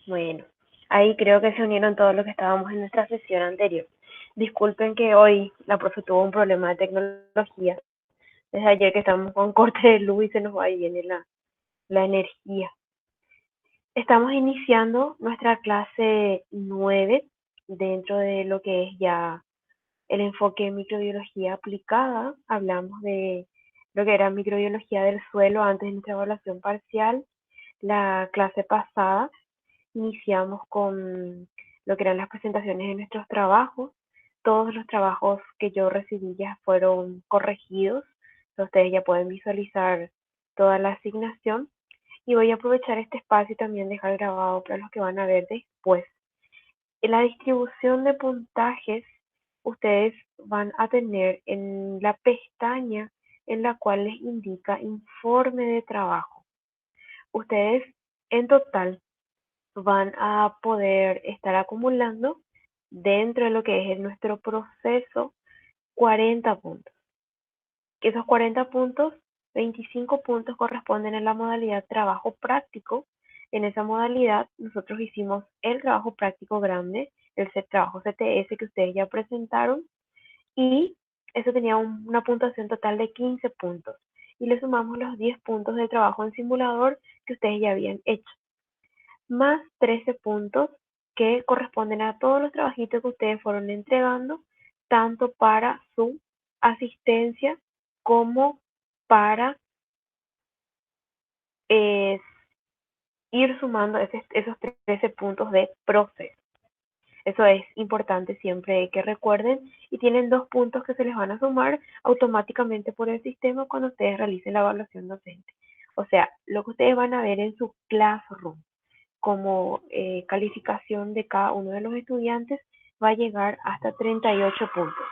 Bueno, ahí creo que se unieron todos los que estábamos en nuestra sesión anterior. Disculpen que hoy la profe tuvo un problema de tecnología. Desde ayer que estamos con corte de luz y se nos va y viene la energía. Estamos iniciando nuestra clase 9 dentro de lo que es ya el enfoque en microbiología aplicada. Hablamos de lo que era microbiología del suelo antes de nuestra evaluación parcial. La clase pasada iniciamos con lo que eran las presentaciones de nuestros trabajos. Todos los trabajos que yo recibí ya fueron corregidos. Entonces ustedes ya pueden visualizar toda la asignación. Y voy a aprovechar este espacio y también dejar grabado para los que van a ver después. En la distribución de puntajes, ustedes van a tener en la pestaña en la cual les indica informe de trabajo. Ustedes en total van a poder estar acumulando dentro de lo que es nuestro proceso 40 puntos. Esos 40 puntos, 25 puntos corresponden a la modalidad trabajo práctico. En esa modalidad nosotros hicimos el trabajo práctico grande, el trabajo CTS que ustedes ya presentaron, y eso tenía una puntuación total de 15 puntos. Y le sumamos los 10 puntos de trabajo en simulador que ustedes ya habían hecho, más 13 puntos que corresponden a todos los trabajitos que ustedes fueron entregando, tanto para su asistencia como para eh, ir sumando esos 13 puntos de proceso. Eso es importante siempre que recuerden, y tienen 2 puntos que se les van a sumar automáticamente por el sistema cuando ustedes realicen la evaluación docente. O sea, lo que ustedes van a ver en su classroom como calificación de cada uno de los estudiantes va a llegar hasta 38 puntos,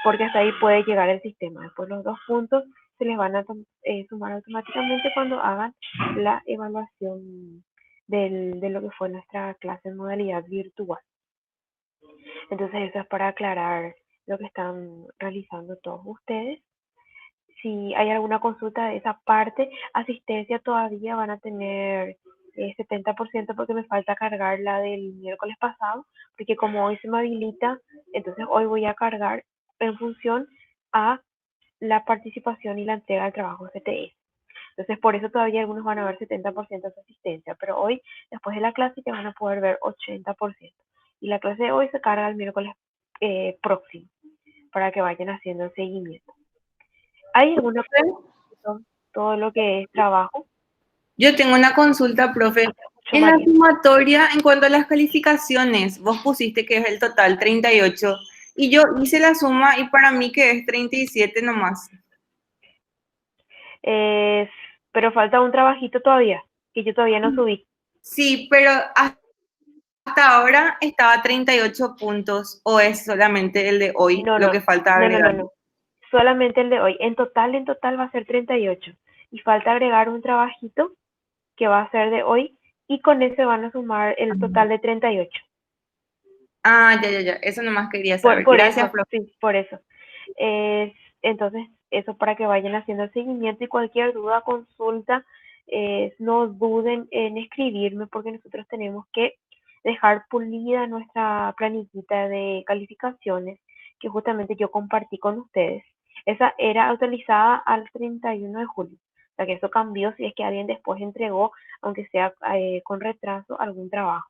porque hasta ahí puede llegar el sistema. Después los 2 puntos se les van a sumar automáticamente cuando hagan la evaluación de lo que fue nuestra clase en modalidad virtual. Entonces eso es para aclarar lo que están realizando todos ustedes. Si hay alguna consulta de esa parte, asistencia todavía van a tener 70% porque me falta cargar la del miércoles pasado, porque como hoy se me habilita, entonces hoy voy a cargar en función a la participación y la entrega del trabajo CTE. Entonces por eso todavía algunos van a ver 70% de su asistencia, pero hoy, después de la clase, ya van a poder ver 80%. Y la clase de hoy se carga el miércoles próximo, para que vayan haciendo el seguimiento. ¿Hay alguna pregunta? Todo lo que es trabajo. Yo tengo una consulta, profe. Mucho, En la María. sumatoria, en cuanto a las calificaciones, vos pusiste que es el total 38 y yo hice la suma y para mí que es 37 nomás. Eh, pero falta un trabajito todavía, que yo todavía no subí. Sí, pero hasta ahora estaba 38 puntos o es solamente el de hoy No, lo no, que falta no, no, no, agregar. no. Solamente el de hoy. En total va a ser 38. Y falta agregar un trabajito que va a ser de hoy. Y con ese van a sumar el total de 38. Ah, ya, eso nomás quería Por, saber. por Gracias, eso, profe. sí, por eso. Entonces, eso para que vayan haciendo el seguimiento y cualquier duda, consulta, no duden en escribirme porque nosotros tenemos que dejar pulida nuestra planillita de calificaciones que justamente yo compartí con ustedes. Esa era actualizada al 31 de julio. O sea que eso cambió si es que alguien después entregó, aunque sea con retraso, algún trabajo.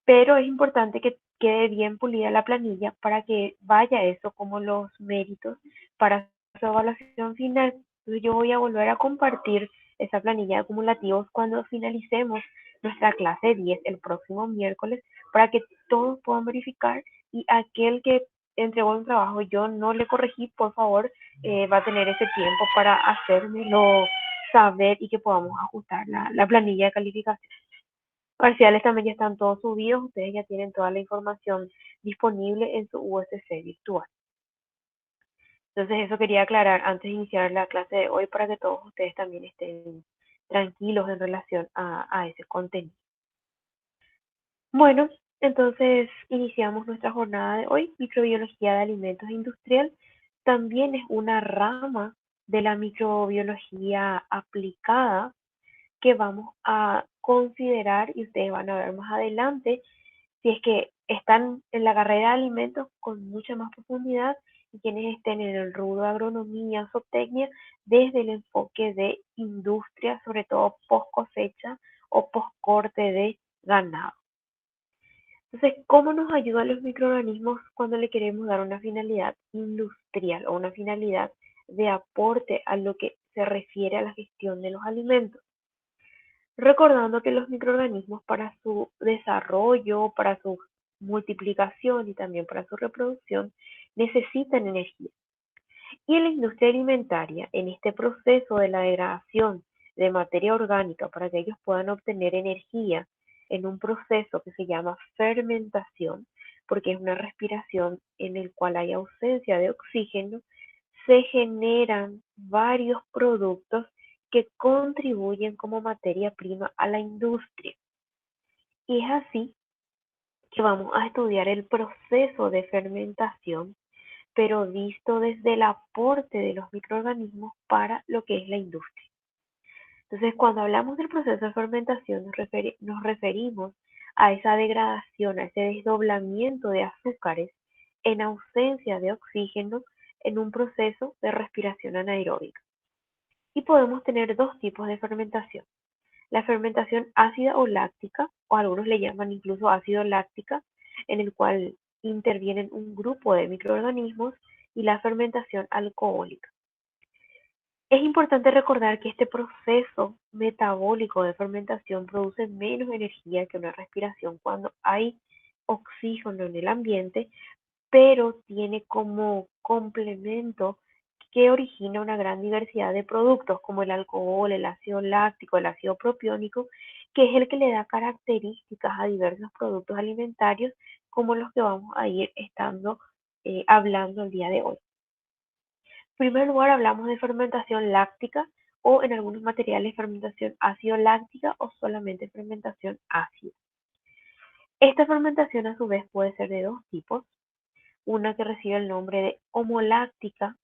Pero es importante que quede bien pulida la planilla para que vaya eso como los méritos para su evaluación final. Entonces yo voy a volver a compartir esa planilla de acumulativos cuando finalicemos nuestra clase 10 el próximo miércoles para que todos puedan verificar y aquel que entregó un trabajo yo no le corregí, por favor, va a tener ese tiempo para hacérmelo saber y que podamos ajustar la planilla de calificación. Parciales también ya están todos subidos, ustedes ya tienen toda la información disponible en su USC virtual. Entonces eso quería aclarar antes de iniciar la clase de hoy para que todos ustedes también estén tranquilos en relación a ese contenido. Bueno, entonces iniciamos nuestra jornada de hoy. Microbiología de alimentos industrial también es una rama de la microbiología aplicada. que vamos a considerar y ustedes van a ver más adelante si es que están en la carrera de alimentos con mucha más profundidad y quienes estén en el rubro de agronomía, zootecnia, desde el enfoque de industria, sobre todo post cosecha o post corte de ganado. Entonces, ¿cómo nos ayudan los microorganismos cuando le queremos dar una finalidad industrial o una finalidad de aporte a lo que se refiere a la gestión de los alimentos? Recordando que los microorganismos para su desarrollo, para su multiplicación y también para su reproducción necesitan energía. Y en la industria alimentaria, en este proceso de la degradación de materia orgánica para que ellos puedan obtener energía en un proceso que se llama fermentación, porque es una respiración en el cual hay ausencia de oxígeno, se generan varios productos que contribuyen como materia prima a la industria. Y es así que vamos a estudiar el proceso de fermentación, pero visto desde el aporte de los microorganismos para lo que es la industria. Entonces, cuando hablamos del proceso de fermentación, nos referimos a esa degradación, a ese desdoblamiento de azúcares en ausencia de oxígeno en un proceso de respiración anaeróbica. Y podemos tener dos tipos de fermentación. La fermentación ácida o láctica, o algunos le llaman incluso ácido láctica, en el cual intervienen un grupo de microorganismos, y la fermentación alcohólica. Es importante recordar que este proceso metabólico de fermentación produce menos energía que una respiración cuando hay oxígeno en el ambiente, pero tiene como complemento que origina una gran diversidad de productos como el alcohol, el ácido láctico, el ácido propiónico, que es el que le da características a diversos productos alimentarios como los que vamos a ir hablando el día de hoy. En primer lugar, hablamos de fermentación láctica o en algunos materiales fermentación ácido láctica o solamente fermentación ácida. Esta fermentación a su vez puede ser de dos tipos. Una que recibe el nombre de homoláctica,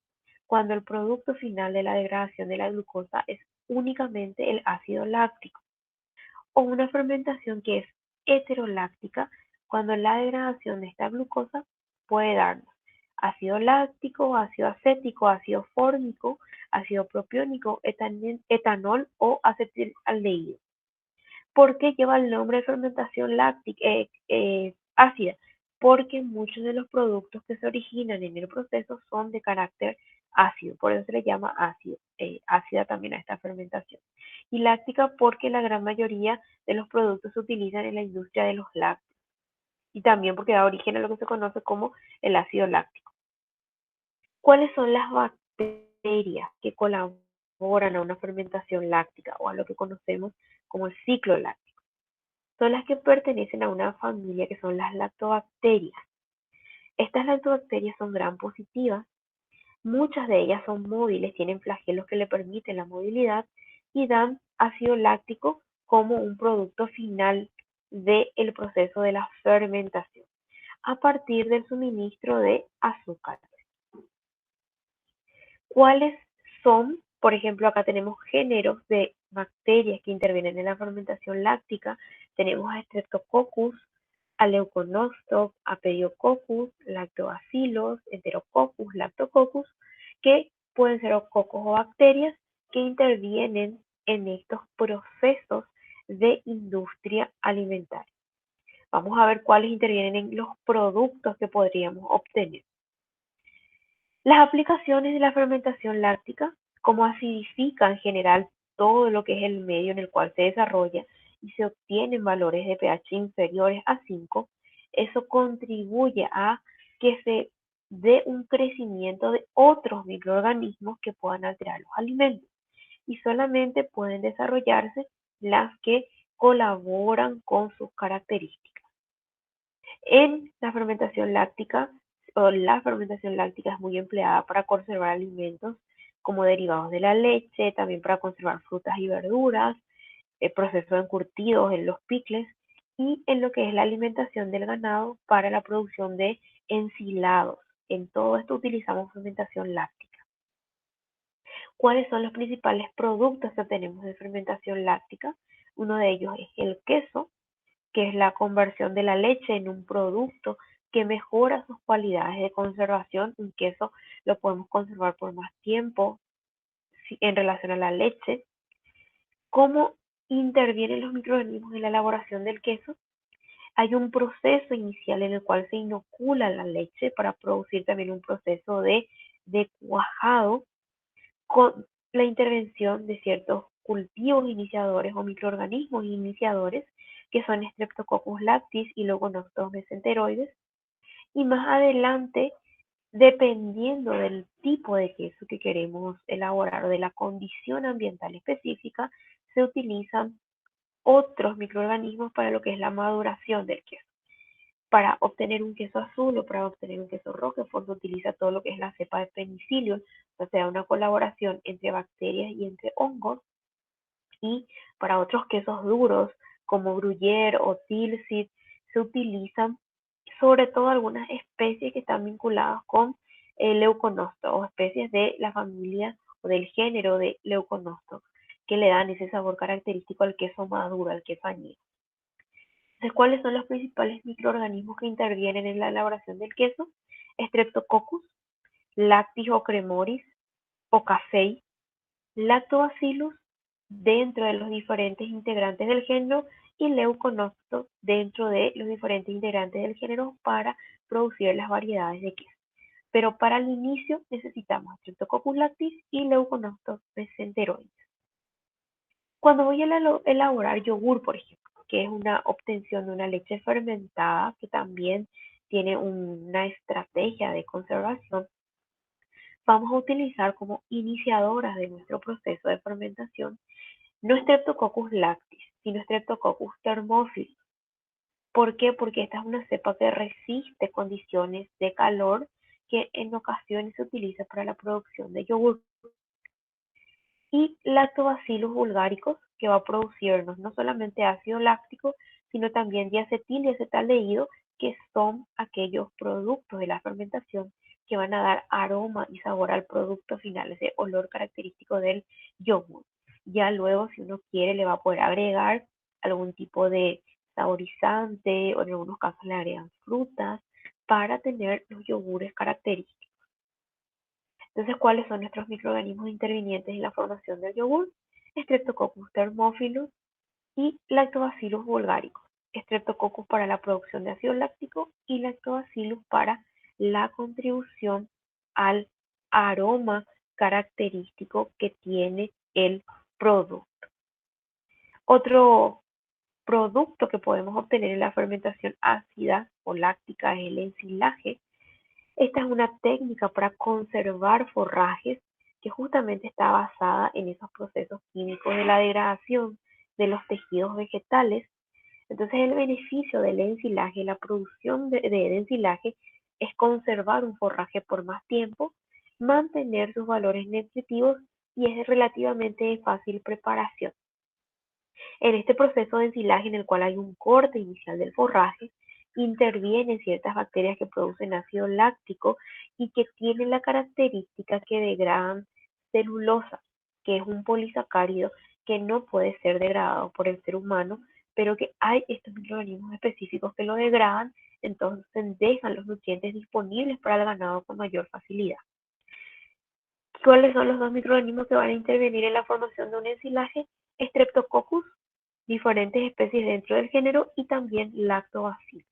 cuando el producto final de la degradación de la glucosa es únicamente el ácido láctico, o una fermentación que es heteroláctica, cuando la degradación de esta glucosa puede darnos ácido láctico, ácido acético, ácido fórmico, ácido propiónico, etanol o acetilaldehído. ¿Por qué lleva el nombre de fermentación láctica ácida? Porque muchos de los productos que se originan en el proceso son de carácter ácido, por eso se le llama ácida también a esta fermentación. Y láctica porque la gran mayoría de los productos se utilizan en la industria de los lácteos y también porque da origen a lo que se conoce como el ácido láctico. ¿Cuáles son las bacterias que colaboran a una fermentación láctica o a lo que conocemos como el ciclo láctico? Son las que pertenecen a una familia que son las lactobacterias. Estas lactobacterias son gram positivas, muchas de ellas son móviles, tienen flagelos que le permiten la movilidad y dan ácido láctico como un producto final del proceso de la fermentación a partir del suministro de azúcar. ¿Cuáles son? Por ejemplo, acá tenemos géneros de bacterias que intervienen en la fermentación láctica. Tenemos a Streptococcus, a Leuconostoc, a Pediococcus, Lactobacillus, Enterococcus, Lactococcus, que pueden ser cocos o bacterias que intervienen en estos procesos de industria alimentaria. Vamos a ver cuáles intervienen en los productos que podríamos obtener. Las aplicaciones de la fermentación láctica, como acidifica en general todo lo que es el medio en el cual se desarrolla y se obtienen valores de pH inferiores a 5, eso contribuye a que se dé un crecimiento de otros microorganismos que puedan alterar los alimentos y solamente pueden desarrollarse las que colaboran con sus características. En la fermentación láctica es muy empleada para conservar alimentos como derivados de la leche, también para conservar frutas y verduras, el proceso de encurtidos en los pickles y en lo que es la alimentación del ganado para la producción de ensilados. En todo esto utilizamos fermentación láctica. ¿Cuáles son los principales productos que tenemos de fermentación láctica? Uno de ellos es el queso, que es la conversión de la leche en un producto que mejora sus cualidades de conservación. Un queso lo podemos conservar por más tiempo en relación a la leche. ¿Cómo intervienen los microorganismos en la elaboración del queso? Hay un proceso inicial en el cual se inocula la leche para producir también un proceso de cuajado con la intervención de ciertos cultivos iniciadores o microorganismos iniciadores que son Streptococcus lactis y Leuconoctus mesenteroides. Y más adelante, dependiendo del tipo de queso que queremos elaborar o de la condición ambiental específica, se utilizan otros microorganismos para lo que es la maduración del queso. Para obtener un queso azul o para obtener un queso Roquefort se utiliza todo lo que es la cepa de penicillium, o sea, una colaboración entre bacterias y entre hongos. Y para otros quesos duros como Gruyère o Tilsit se utilizan sobre todo algunas especies que están vinculadas con el leuconosto o especies de la familia o del género de leuconosto que le dan ese sabor característico al queso maduro, al queso añejo. Entonces, ¿cuáles son los principales microorganismos que intervienen en la elaboración del queso? Streptococcus, Lactis o Cremoris o Cafei, Lactobacillus dentro de los diferentes integrantes del género y Leuconoctus dentro de los diferentes integrantes del género para producir las variedades de queso. Pero para el inicio necesitamos Streptococcus lactis y Leuconoctus mesenteroides. Cuando voy a elaborar yogur, por ejemplo, que es una obtención de una leche fermentada que también tiene una estrategia de conservación, vamos a utilizar como iniciadoras de nuestro proceso de fermentación no Streptococcus lactis, sino Streptococcus thermophilus. ¿Por qué? Porque esta es una cepa que resiste condiciones de calor que en ocasiones se utiliza para la producción de yogur. Y Lactobacillus bulgaricus, que va a producirnos no solamente ácido láctico, sino también diacetil y acetaldehído, que son aquellos productos de la fermentación que van a dar aroma y sabor al producto final, ese olor característico del yogur. Ya luego, si uno quiere, le va a poder agregar algún tipo de saborizante o en algunos casos le agregan frutas para tener los yogures característicos. Entonces, ¿cuáles son nuestros microorganismos intervinientes en la formación del yogur? Streptococcus thermophilus y Lactobacillus bulgaricus. Streptococcus para la producción de ácido láctico y Lactobacillus para la contribución al aroma característico que tiene el producto. Otro producto que podemos obtener en la fermentación ácida o láctica es el ensilaje. Esta es una técnica para conservar forrajes que justamente está basada en esos procesos químicos de la degradación de los tejidos vegetales. Entonces el beneficio del ensilaje, la producción de ensilaje es conservar un forraje por más tiempo, mantener sus valores nutritivos y es relativamente de fácil preparación. En este proceso de ensilaje en el cual hay un corte inicial del forraje, intervienen ciertas bacterias que producen ácido láctico y que tienen la característica que degradan celulosa, que es un polisacárido que no puede ser degradado por el ser humano, pero que hay estos microorganismos específicos que lo degradan, entonces dejan los nutrientes disponibles para el ganado con mayor facilidad. ¿Cuáles son los dos microorganismos que van a intervenir en la formación de un ensilaje? Streptococcus, diferentes especies dentro del género, y también Lactobacillus.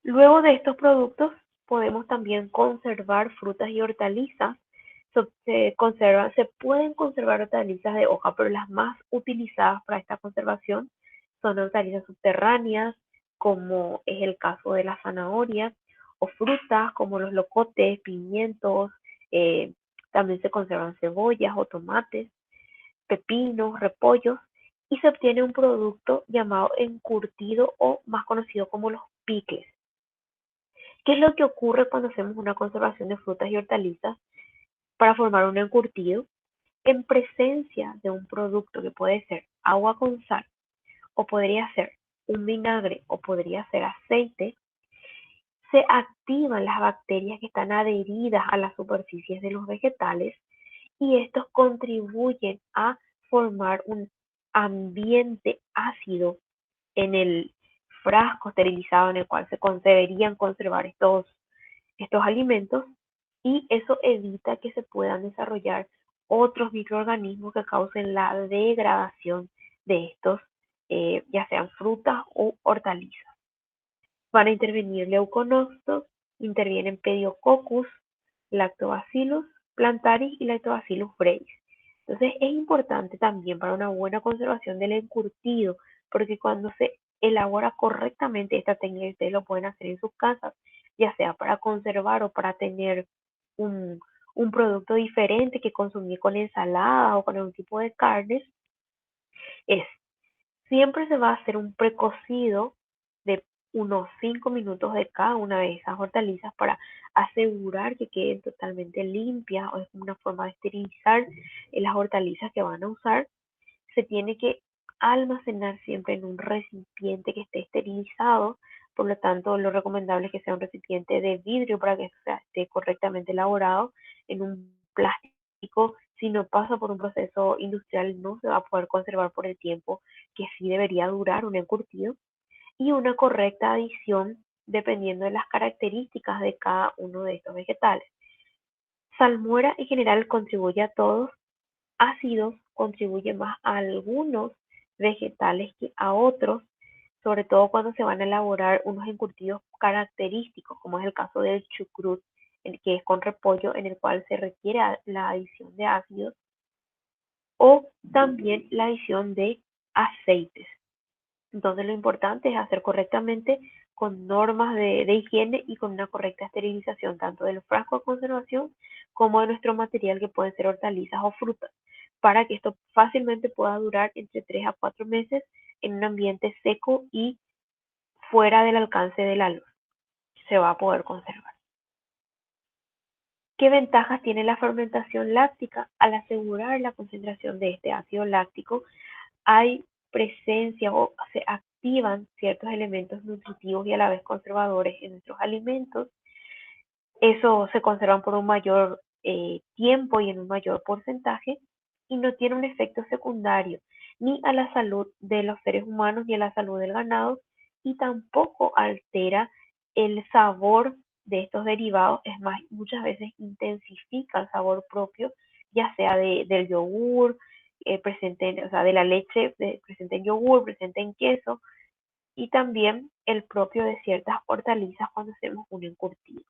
Luego de estos productos podemos también conservar frutas y hortalizas. Se pueden conservar hortalizas de hoja, pero las más utilizadas para esta conservación son hortalizas subterráneas, como es el caso de la zanahoria, o frutas como los locotes, pimientos, también se conservan cebollas o tomates, pepinos, repollos, y se obtiene un producto llamado encurtido o más conocido como los pickles. ¿Qué es lo que ocurre cuando hacemos una conservación de frutas y hortalizas para formar un encurtido? En presencia de un producto que puede ser agua con sal, o podría ser un vinagre, o podría ser aceite, se activan las bacterias que están adheridas a las superficies de los vegetales y estos contribuyen a formar un ambiente ácido en el frasco esterilizado en el cual se deberían conservar estos alimentos, y eso evita que se puedan desarrollar otros microorganismos que causen la degradación de estos, ya sean frutas o hortalizas. Van a intervenir leuconostoc, intervienen Pediococcus, Lactobacillus plantaris y Lactobacillus brevis. Entonces es importante también para una buena conservación del encurtido, porque cuando se elabora correctamente esta técnica, ustedes lo pueden hacer en sus casas, ya sea para conservar o para tener un, un producto diferente que consumir con ensalada o con algún tipo de carnes, es siempre se va a hacer un precocido de unos 5 minutos de cada una de esas hortalizas para asegurar que queden totalmente limpias, o es una forma de esterilizar las hortalizas que van a usar. Se tiene que almacenar siempre en un recipiente que esté esterilizado, por lo tanto lo recomendable es que sea un recipiente de vidrio para que esté correctamente elaborado. En un plástico, si no pasa por un proceso industrial, no se va a poder conservar por el tiempo que sí debería durar un encurtido, y una correcta adición dependiendo de las características de cada uno de estos vegetales. Salmuera en general contribuye a todos, ácidos contribuye más a algunos vegetales que a otros, sobre todo cuando se van a elaborar unos encurtidos característicos, como es el caso del chucrut, el que es con repollo, en el cual se requiere la adición de ácidos, o también la adición de aceites. Entonces lo importante es hacer correctamente con normas de higiene y con una correcta esterilización tanto de los frascos de conservación como de nuestro material, que pueden ser hortalizas o frutas, para que esto fácilmente pueda durar entre 3 a 4 meses en un ambiente seco y fuera del alcance de la luz. Se va a poder conservar. ¿Qué ventajas tiene la fermentación láctica? Al asegurar la concentración de este ácido láctico, hay presencia o se activan ciertos elementos nutritivos y a la vez conservadores en nuestros alimentos. Eso se conservan por un mayor tiempo y en un mayor porcentaje, y no tiene un efecto secundario ni a la salud de los seres humanos ni a la salud del ganado, y tampoco altera el sabor de estos derivados. Es más, muchas veces intensifica el sabor propio, ya sea del yogur, o sea, de la leche presente en yogur, presente en queso, y también el propio de ciertas hortalizas cuando hacemos un encurtido.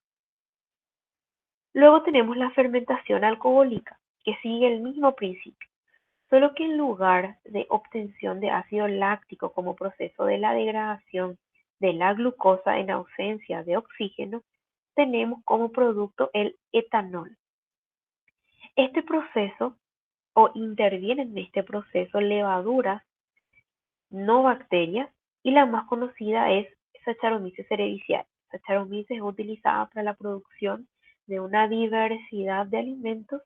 Luego tenemos la fermentación alcohólica, que sigue el mismo principio, solo que en lugar de obtención de ácido láctico como proceso de la degradación de la glucosa en ausencia de oxígeno, tenemos como producto el etanol. Este proceso, o intervienen en este proceso, levaduras, no bacterias, y la más conocida es Saccharomyces cerevisiae. Saccharomyces es utilizada para la producción de una diversidad de alimentos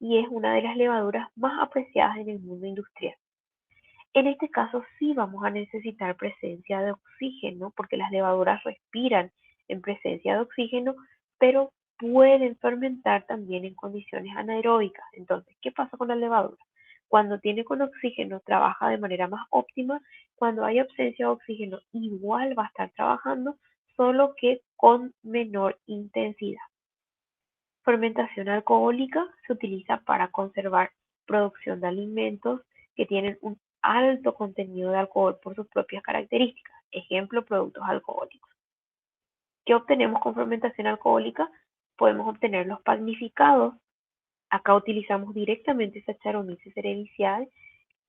y es una de las levaduras más apreciadas en el mundo industrial. En este caso sí vamos a necesitar presencia de oxígeno, porque las levaduras respiran en presencia de oxígeno, pero pueden fermentar también en condiciones anaeróbicas. Entonces, ¿qué pasa con la levadura? Cuando tiene con oxígeno trabaja de manera más óptima. Cuando hay ausencia de oxígeno igual va a estar trabajando, solo que con menor intensidad. Fermentación alcohólica se utiliza para conservar producción de alimentos que tienen un alto contenido de alcohol por sus propias características. Ejemplo, productos alcohólicos. ¿Qué obtenemos con fermentación alcohólica? Podemos obtener los pagnificados. Acá utilizamos directamente Saccharomyces cerevisiae,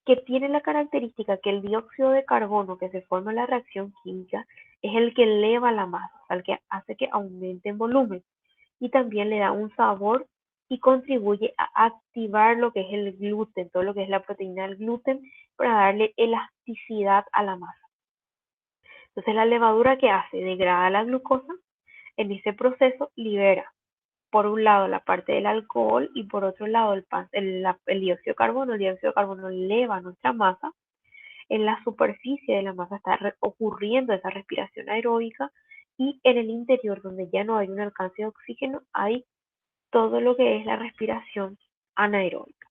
que tiene la característica que el dióxido de carbono que se forma en la reacción química es el que eleva la masa, o sea, el que hace que aumente en volumen, y también le da un sabor y contribuye a activar lo que es el gluten, todo lo que es la proteína del gluten, para darle elasticidad a la masa. Entonces la levadura, ¿qué hace? Degrada la glucosa. En ese proceso libera por un lado la parte del alcohol y por otro lado el dióxido de carbono. El dióxido de carbono eleva nuestra masa. En la superficie de la masa está ocurriendo esa respiración aeróbica Y en el interior, donde ya no hay un alcance de oxígeno, hay todo lo que es la respiración anaeróbica.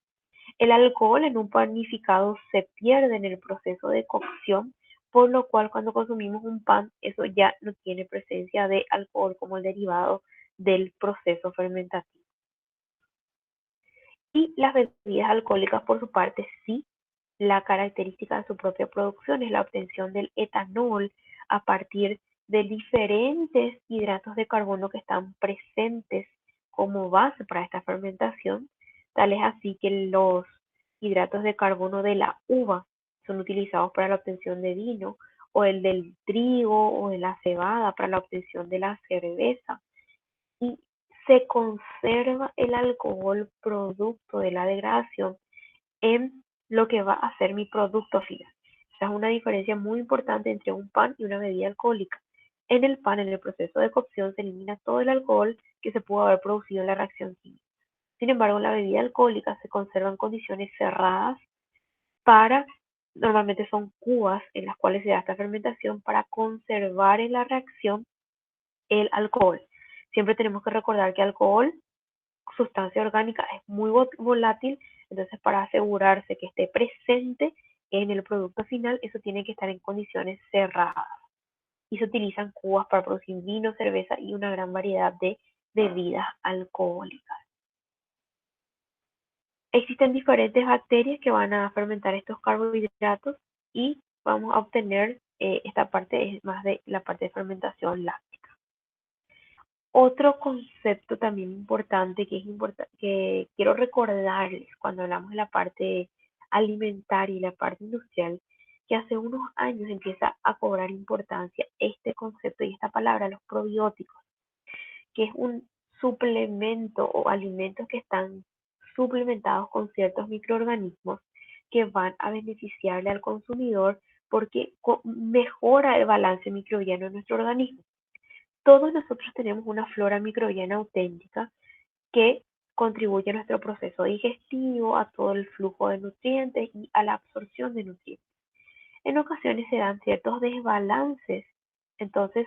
El alcohol en un panificado se pierde en el proceso de cocción, por lo cual cuando consumimos un pan, eso ya no tiene presencia de alcohol como el derivado del proceso fermentativo. Y las bebidas alcohólicas, por su parte, sí, la característica de su propia producción es la obtención del etanol a partir de diferentes hidratos de carbono que están presentes como base para esta fermentación, tal es así que los hidratos de carbono de la uva son utilizados para la obtención de vino, o el del trigo o de la cebada para la obtención de la cerveza, y se conserva el alcohol producto de la degradación en lo que va a ser mi producto final. Esa es una diferencia muy importante entre un pan y una bebida alcohólica. En el pan, en el proceso de cocción, se elimina todo el alcohol que se pudo haber producido en la reacción química. Sin embargo, en la bebida alcohólica se conserva en condiciones cerradas para, normalmente son cubas en las cuales se da esta fermentación para conservar en la reacción el alcohol. Siempre tenemos que recordar que alcohol, sustancia orgánica, es muy volátil, entonces para asegurarse que esté presente en el producto final, eso tiene que estar en condiciones cerradas. Y se utilizan cubas para producir vino, cerveza y una gran variedad de bebidas alcohólicas. Existen diferentes bacterias que van a fermentar estos carbohidratos y vamos a obtener, esta parte es más de la parte de fermentación láctica. Otro concepto también importante que quiero recordarles cuando hablamos de la parte alimentaria y la parte industrial, que hace unos años empieza a cobrar importancia este concepto y esta palabra, los probióticos, que es un suplemento o alimentos que están suplementados con ciertos microorganismos que van a beneficiarle al consumidor porque mejora el balance microbiano en nuestro organismo. Todos nosotros tenemos una flora microbiana auténtica que contribuye a nuestro proceso digestivo, a todo el flujo de nutrientes y a la absorción de nutrientes. En ocasiones se dan ciertos desbalances, entonces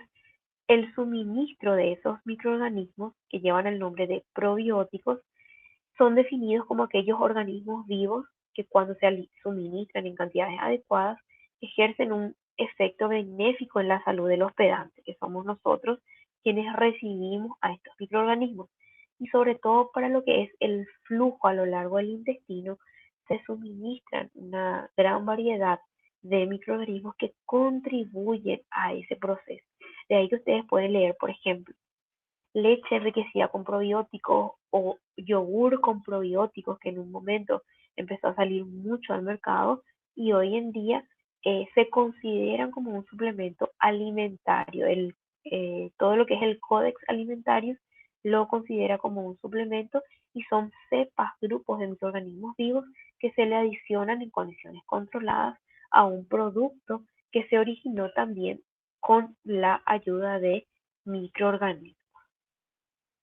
el suministro de esos microorganismos que llevan el nombre de probióticos son definidos como aquellos organismos vivos que cuando se suministran en cantidades adecuadas ejercen un efecto benéfico en la salud del hospedante, que somos nosotros quienes recibimos a estos microorganismos. Y sobre todo para lo que es el flujo a lo largo del intestino, se suministran una gran variedad de microorganismos que contribuyen a ese proceso. De ahí que ustedes pueden leer, por ejemplo, leche enriquecida con probióticos o yogur con probióticos, que en un momento empezó a salir mucho al mercado y hoy en día se consideran como un suplemento alimentario. Todo lo que es el Codex Alimentarius lo considera como un suplemento y son cepas, grupos de microorganismos vivos que se le adicionan en condiciones controladas a un producto que se originó también con la ayuda de microorganismos.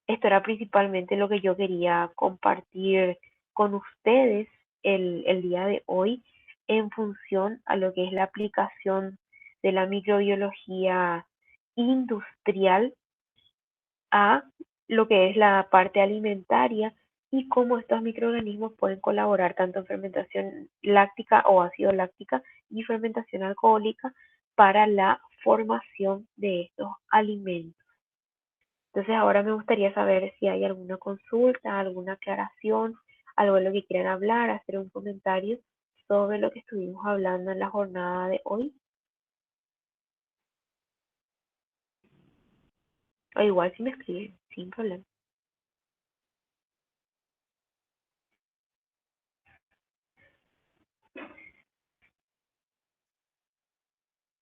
Esto era principalmente lo que yo quería compartir con ustedes el día de hoy en función a lo que es la aplicación de la microbiología industrial a lo que es la parte alimentaria y cómo estos microorganismos pueden colaborar tanto en fermentación láctica o ácido láctica y fermentación alcohólica para la formación de estos alimentos. Entonces ahora me gustaría saber si hay alguna consulta, alguna aclaración, algo de lo que quieran hablar, hacer un comentario sobre lo que estuvimos hablando en la jornada de hoy. O igual si me escriben, sin problema.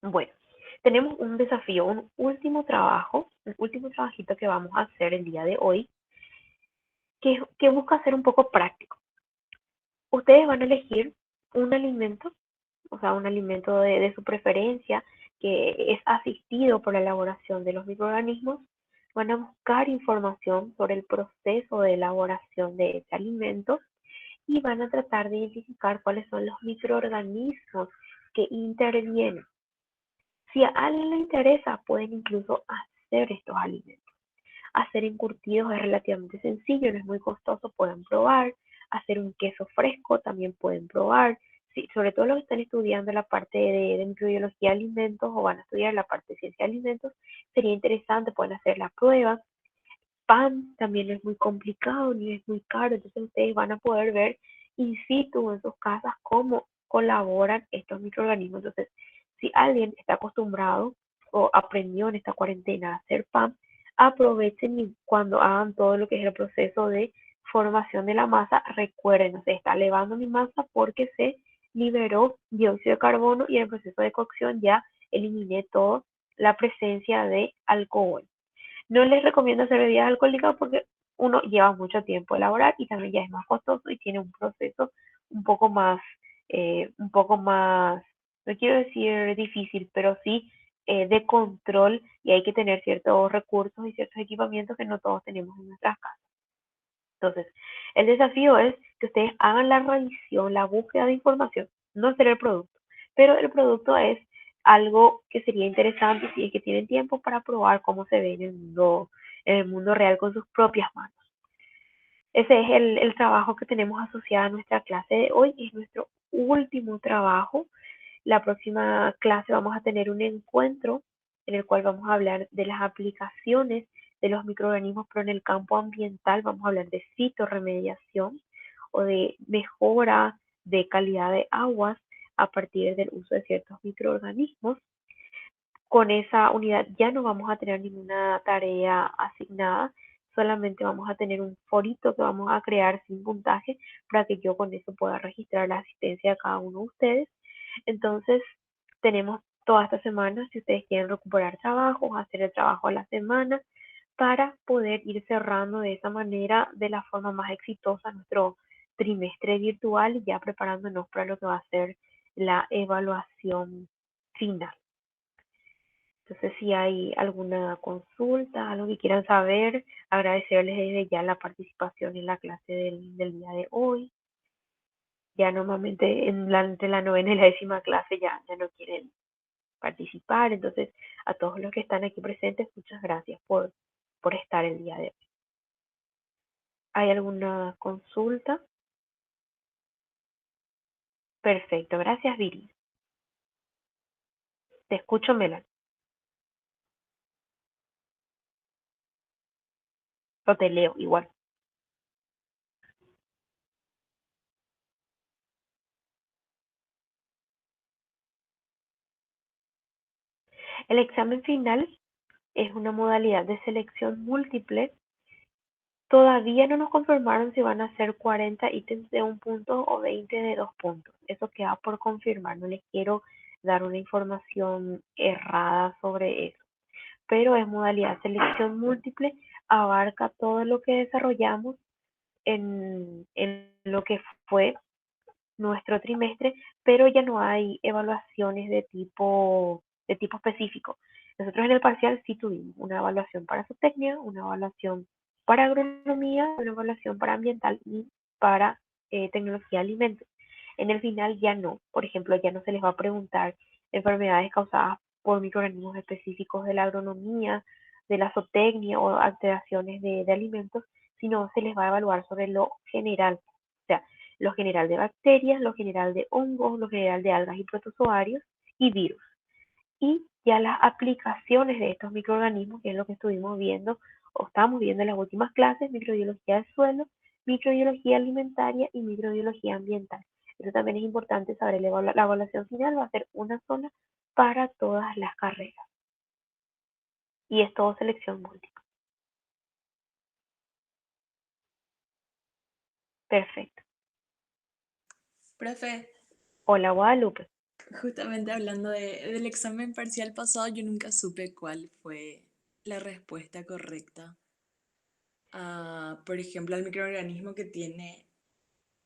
Bueno, tenemos un desafío, un último trabajo, un último trabajito que vamos a hacer el día de hoy, que busca ser un poco práctico. Ustedes van a elegir un alimento, o sea, un alimento de su preferencia, que es asistido por la elaboración de los microorganismos. Van a buscar información sobre el proceso de elaboración de ese alimento y van a tratar de identificar cuáles son los microorganismos que intervienen. Si a alguien le interesa, pueden incluso hacer estos alimentos. Hacer encurtidos es relativamente sencillo, no es muy costoso, pueden probar. Hacer un queso fresco también pueden probar. Sí, sobre todo los que están estudiando la parte de microbiología de alimentos o van a estudiar la parte de ciencia de alimentos, sería interesante, pueden hacer la prueba. Pan también no es muy complicado ni es muy caro, entonces ustedes van a poder ver in situ en sus casas cómo colaboran estos microorganismos. Entonces, si alguien está acostumbrado o aprendió en esta cuarentena a hacer pan, aprovechen y cuando hagan todo lo que es el proceso de formación de la masa, recuerden, no se está elevando mi masa porque se liberó dióxido de carbono y en el proceso de cocción ya eliminé toda la presencia de alcohol. No les recomiendo hacer bebidas alcohólicas porque uno lleva mucho tiempo elaborar y también ya es más costoso y tiene un proceso un poco más, un poco más, no quiero decir difícil, pero sí de control y hay que tener ciertos recursos y ciertos equipamientos que no todos tenemos en nuestras casas. Entonces, el desafío es que ustedes hagan la revisión, la búsqueda de información, no hacer el producto, pero el producto es algo que sería interesante si es que tienen tiempo para probar cómo se ve en el mundo real con sus propias manos. Ese es el trabajo que tenemos asociado a nuestra clase de hoy, es nuestro último trabajo. La próxima clase vamos a tener un encuentro en el cual vamos a hablar de las aplicaciones de los microorganismos, pero en el campo ambiental vamos a hablar de fitorremediación o de mejora de calidad de aguas a partir del uso de ciertos microorganismos. Con esa unidad ya no vamos a tener ninguna tarea asignada, solamente vamos a tener un forito que vamos a crear sin puntaje para que yo con eso pueda registrar la asistencia de cada uno de ustedes. Entonces, tenemos toda esta semana, si ustedes quieren recuperar trabajos, hacer el trabajo a la semana, para poder ir cerrando de esa manera, de la forma más exitosa, nuestro trimestre virtual y ya preparándonos para lo que va a ser la evaluación final. Entonces, si hay alguna consulta, algo que quieran saber, agradecerles desde ya la participación en la clase del día de hoy. Ya normalmente entre la novena y la décima clase ya no quieren participar. Entonces, a todos los que están aquí presentes, muchas gracias por estar el día de hoy. ¿Hay alguna consulta? Perfecto, gracias Viri. Te escucho, Melan. O te leo igual. El examen final es una modalidad de selección múltiple. Todavía no nos confirmaron si van a ser 40 ítems de un punto o 20 de 2 puntos. Eso queda por confirmar. No les quiero dar una información errada sobre eso. Pero es modalidad selección múltiple. Abarca todo lo que desarrollamos en lo que fue nuestro trimestre, pero ya no hay evaluaciones de tipo específico. Nosotros en el parcial sí tuvimos una evaluación para zootecnia, una evaluación para agronomía, una evaluación para ambiental y para tecnología de alimentos. En el final ya no, por ejemplo, ya no se les va a preguntar enfermedades causadas por microorganismos específicos de la agronomía, de la zootecnia o alteraciones de alimentos, sino se les va a evaluar sobre lo general. O sea, lo general de bacterias, lo general de hongos, lo general de algas y protozoarios y virus. Y ya las aplicaciones de estos microorganismos, que es lo que estuvimos viendo o estamos viendo en las últimas clases, microbiología del suelo, microbiología alimentaria y microbiología ambiental. Eso también es importante saber, la evaluación final va a ser una sola para todas las carreras. Y es todo selección múltiple. Perfecto. Profe, Hola, Guadalupe. justamente hablando del examen parcial pasado, yo nunca supe cuál fue la respuesta correcta a, por ejemplo, al microorganismo que tiene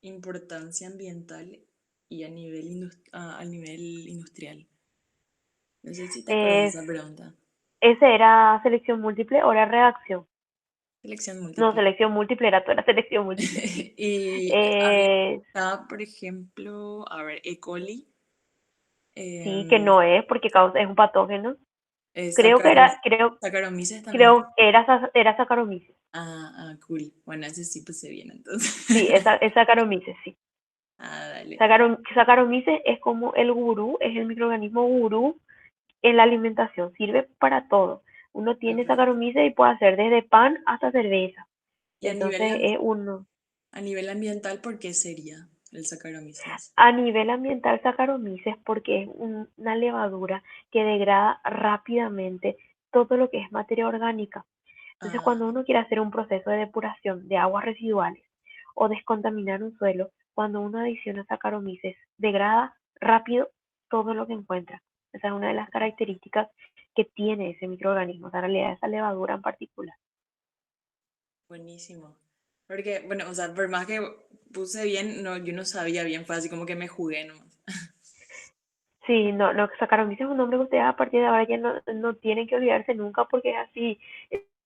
importancia ambiental y a al nivel industrial. No sé si te acuerdas de Es, esa pregunta. ¿Ese era selección múltiple o era redacción? Selección No, múltiple. selección múltiple era toda la selección múltiple, sí. Y Eh, estaba, por ejemplo, a ver, E. coli. sí, que em, no es porque causa, es un patógeno. Creo que era, creo, Saccharomyces también. creo que era Saccharomyces. Cool. Bueno, ese sí puse bien entonces. Sí, es Saccharomyces, sí. Dale. Saccharomyces es como el gurú, es el microorganismo gurú en la alimentación, sirve para todo. Uno tiene Perfecto. Saccharomyces y puede hacer desde pan hasta cerveza. Y Entonces es uno. a nivel ambiental, ¿por qué sería el Saccharomyces? A nivel ambiental, Saccharomyces porque es una levadura que degrada rápidamente todo lo que es materia orgánica. Entonces, Ah, cuando uno quiere hacer un proceso de depuración de aguas residuales o descontaminar un suelo, cuando uno adiciona Saccharomyces, degrada rápido todo lo que encuentra. Esa es una de las características que tiene ese microorganismo, o sea, en realidad esa levadura en particular. buenísimo. Porque, bueno, o sea, por más que puse bien, no, yo no sabía bien, fue así como que me jugué nomás. Sí, no, no, Saccharomyces es un nombre que ustedes a partir de ahora ya no tienen que olvidarse nunca porque es así.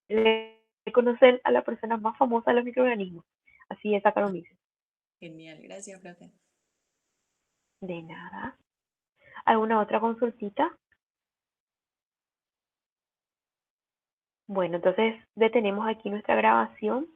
Le conocen a la persona más famosa de los microorganismos. Así es Saccharomyces. Genial, gracias, profe. De nada. ¿Alguna otra consultita? Bueno, entonces detenemos aquí nuestra grabación